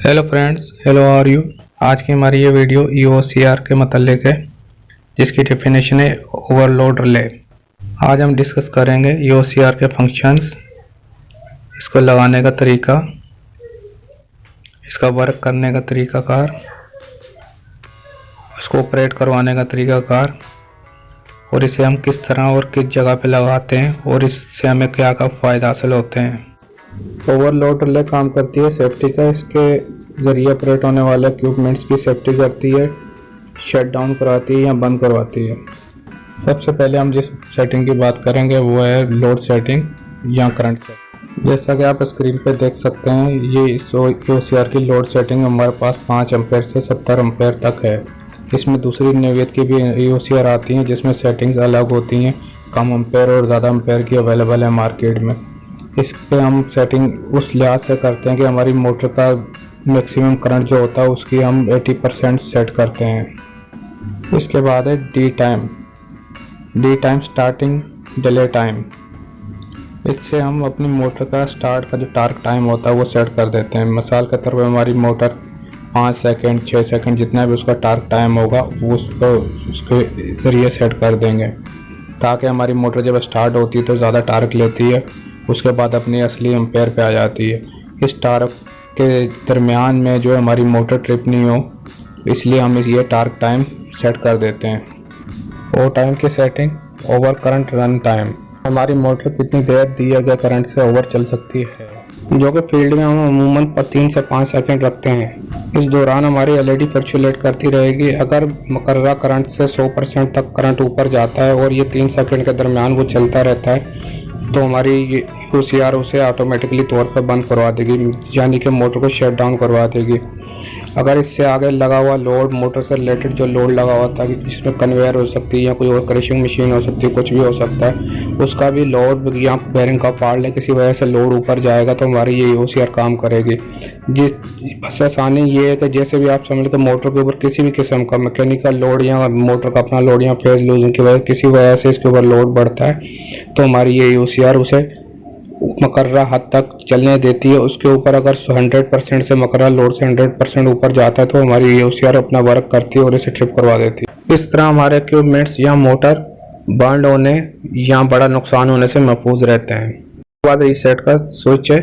Hello friends, hello are you. आज की हमारी ये वीडियो EOCR के मतलब है, जिसकी डेफिनेशन है ओवरलोड रिले। आज हम डिस्कस करेंगे EOCR के फंक्शंस, इसको लगाने का तरीका, इसका वर्क करने का तरीकाकार, इसको ऑपरेट करवाने का तरीकाकार, और इसे हम किस तरह और किस जगह पे लगाते हैं और इससे हमें क्या क्या फ़ायदा हासिल होते हैं। ओवरलोड रिले काम करती है सेफ्टी का। इसके ज़रिए ऑपरेट होने वाले इक्विपमेंट्स की सेफ्टी करती है, शट डाउन करवाती है या बंद करवाती है। सबसे पहले हम जिस सेटिंग की बात करेंगे वो है लोड सेटिंग या करंट सेटिंग। जैसा कि आप स्क्रीन पे देख सकते हैं, ये इस EOCR की लोड सेटिंग हमारे पास 5 एम्पेयर से 70 एम्पेयर तक है। इसमें दूसरी नौयत की भी EOCR आती हैं जिसमें सेटिंग्स अलग होती हैं, कम एम्पेयर और ज़्यादा एम्पेयर की अवेलेबल है मार्केट में। इस पे हम सेटिंग उस लिहाज से करते हैं कि हमारी मोटर का मैक्सिमम करंट जो होता है उसकी हम 80% सेट करते हैं। इसके बाद है D time starting delay time. इससे हम अपनी मोटर का स्टार्ट का जो टार्क टाइम होता है वो सेट कर देते हैं। मिसाल के तौर पर हमारी मोटर 5 सेकंड 6 सेकंड जितना भी उसका टार्क टाइम होगा वो उसके ज़रिए सेट कर देंगे, ताकि हमारी मोटर जब स्टार्ट होती है तो ज़्यादा टार्क लेती है, उसके बाद अपनी असली एम्पेयर पे आ जाती है। इस टार्क के दरमियान में जो हमारी मोटर ट्रिप नहीं हो, इसलिए हम ये टार्क टाइम सेट कर देते हैं। ओ टाइम की setting over current run time, हमारी मोटर कितनी देर दिए गए करंट से ओवर चल सकती है, जो कि फील्ड में हम अमूमन 3 से 5 सेकंड रखते हैं। इस दौरान हमारी LED फ्लक्चुएट करती रहेगी। अगर मुकर्ररा करंट से 100% तक करंट ऊपर जाता है और ये 3 सेकंड के दरमियान वो चलता रहता है तो हमारी EOCR उसे ऑटोमेटिकली तौर पर बंद करवा देगी, यानी कि मोटर को शट डाउन करवा देगी। अगर इससे आगे लगा हुआ लोड, मोटर से रिलेटेड जो लोड लगा हुआ था कि जिसमें कन्वेयर हो सकती है या कोई और क्रशिंग मशीन हो सकती है, कुछ भी हो सकता है, उसका भी लोड या बेरिंग का फॉल्ट है किसी वजह से लोड ऊपर जाएगा तो हमारी ये EOCR काम करेगी। बस आसानी ये है कि जैसे भी आप समझ लें मोटर के ऊपर किसी भी किस्म का मैकेनिकल लोड या मोटर का अपना लोड या फेज लूजिंग की वजह किसी वजह से इसके ऊपर लोड बढ़ता है तो हमारी ये EOCR उसे मुकर्ररा हद तक चलने देती है। उसके ऊपर अगर 100% से मुकर्ररा लोड से 100% ऊपर जाता है तो हमारी EOCR अपना वर्क करती है और इसे ट्रिप करवा देती है। इस तरह हमारे इक्विपमेंट्स या मोटर बर्न होने या बड़ा नुकसान होने से महफूज रहते हैं। उसके बाद रीसेट का स्विच है,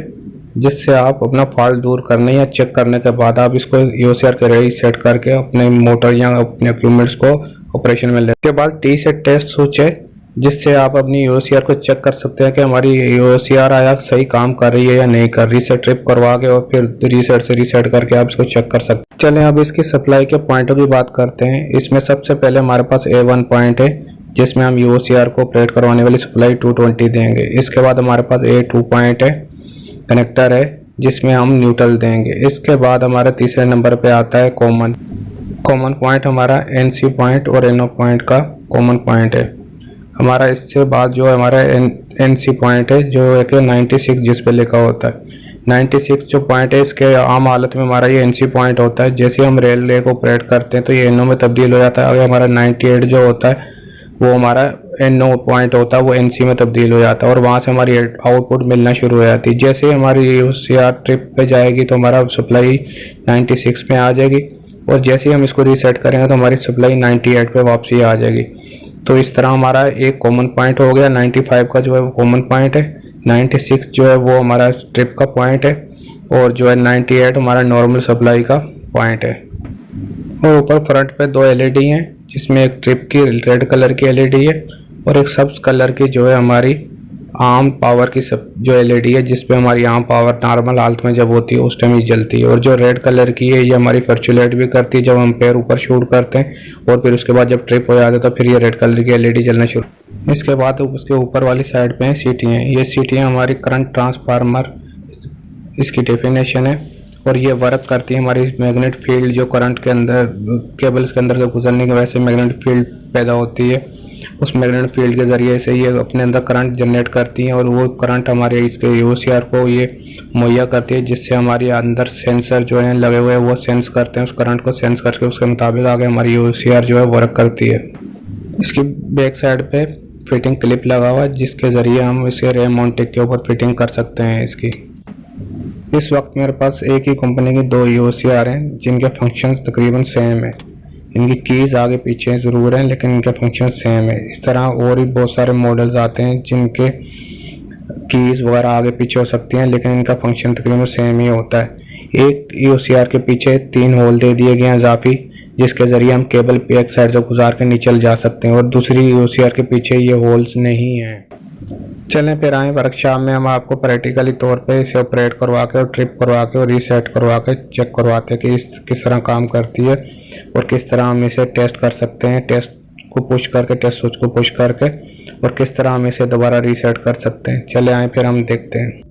जिससे आप अपना फॉल्ट दूर करने या चेक करने के बाद आप इसको EOCR के रीसेट करके अपने मोटर या अपने इक्विपमेंट्स को ऑपरेशन में ले। उसके बाद T से टेस्ट स्विच है, जिससे आप अपनी EOCR को चेक कर सकते हैं कि हमारी EOCR आया सही काम कर रही है या नहीं कर रही। इसे ट्रिप करवा के और फिर रीसेट से रीसेट करके आप इसको चेक कर सकते हैं। चलें अब इसकी सप्लाई के पॉइंटों की बात करते हैं। इसमें सबसे पहले हमारे पास A1 पॉइंट है, जिसमें हम EOCR को ऑपरेट करवाने वाली सप्लाई 220 देंगे। इसके बाद हमारे पास A2 पॉइंट है, कनेक्टर है, जिसमें हम न्यूट्रल देंगे। इसके बाद हमारे तीसरे नंबर पे आता है कॉमन पॉइंट, हमारा NC पॉइंट और NO पॉइंट का कॉमन पॉइंट है हमारा। इससे बाद जो हमारा NC पॉइंट है जो है कि 96 जिस पे लिखा होता है, 96 जो पॉइंट है इसके आम हालत में हमारा ये NC पॉइंट होता है। जैसे हम रेल को ऑपरेट करते हैं तो ये NO में तब्दील हो जाता है। अगर हमारा 98 जो होता है वो हमारा NO पॉइंट होता है, वो NC में तब्दील हो जाता है और वहाँ से हमारी आउटपुट मिलना शुरू हो जाती है। जैसे हमारी EOCR ट्रिप पे जाएगी तो हमारा सप्लाई 96 में आ जाएगी और जैसे ही हम इसको रीसेट करेंगे तो हमारी सप्लाई 98 पे वापसी आ जाएगी। तो इस तरह हमारा एक कॉमन पॉइंट हो गया। 95 का जो है वो कॉमन पॉइंट है, 96 जो है वो हमारा ट्रिप का पॉइंट है और जो है 98 हमारा नॉर्मल सप्लाई का पॉइंट है। और ऊपर फ्रंट पे 2 LED हैं, जिसमें एक ट्रिप की रेड कलर की LED है और एक सब्ज कलर की जो है हमारी आम पावर की जो LED है, जिसपे हमारी आम पावर नॉर्मल हालत में जब होती है उस टाइम ही जलती है। और जो रेड कलर की है ये हमारी फ्लक्चुएट भी करती है जब हम पैर ऊपर शूट करते हैं और फिर उसके बाद जब ट्रिप हो जाता है तो फिर ये रेड कलर की LED जलना शुरू। इसके बाद उसके ऊपर वाली साइड पे सीटियाँ हैं। ये सीटियाँ हमारी करंट ट्रांसफार्मर, इसकी डेफिनेशन है और ये वर्क करती है हमारी मैग्नेट फील्ड जो करंट के अंदर केबल्स के अंदर से गुजरने की वजह से मैग्नेट फील्ड पैदा होती है। उस मैग्नेट फील्ड के ज़रिए से ये अपने अंदर करंट जनरेट करती हैं और वो करंट हमारे इसके EOCR को ये मुहैया करती है, जिससे हमारे अंदर सेंसर जो हैं लगे हुए हैं वो सेंस करते हैं, उस करंट को सेंस करके उसके मुताबिक आगे हमारी EOCR जो है वर्क करती है। इसकी बैक साइड पे फिटिंग क्लिप लगा हुआ है, जिसके ज़रिए हम इसे रेम माउंटिंग के ऊपर फिटिंग कर सकते हैं। इस वक्त मेरे पास एक ही कंपनी की दो EOCR हैं जिनके फंक्शंस तकरीबन सेम है। इनकी कीज़ आगे पीछे ज़रूर हैं लेकिन इनके फंक्शन सेम है। इस तरह और भी बहुत सारे मॉडल्स आते हैं जिनके कीज़ वगैरह आगे पीछे हो सकती हैं लेकिन इनका फंक्शन तकरीबन सेम ही होता है। एक EOCR के पीछे 3 होल दे दिए गए हैं इजाफी, जिसके ज़रिए हम केबल पे एक साइड से गुजार के नीचे जा सकते हैं, और दूसरी EOCR के पीछे ये होल्स नहीं हैं। चलें फिर आए वर्कशॉप में, हम आपको प्रैक्टिकली तौर पे इसे ऑपरेट करवा के और ट्रिप करवा के और रीसेट करवा के चेक करवाते हैं कि इस किस तरह काम करती है और किस तरह हम इसे टेस्ट कर सकते हैं, टेस्ट को पुश करके, टेस्ट स्विच को पुश करके, और किस तरह हम इसे दोबारा रीसेट कर सकते हैं। चले आए फिर हम देखते हैं।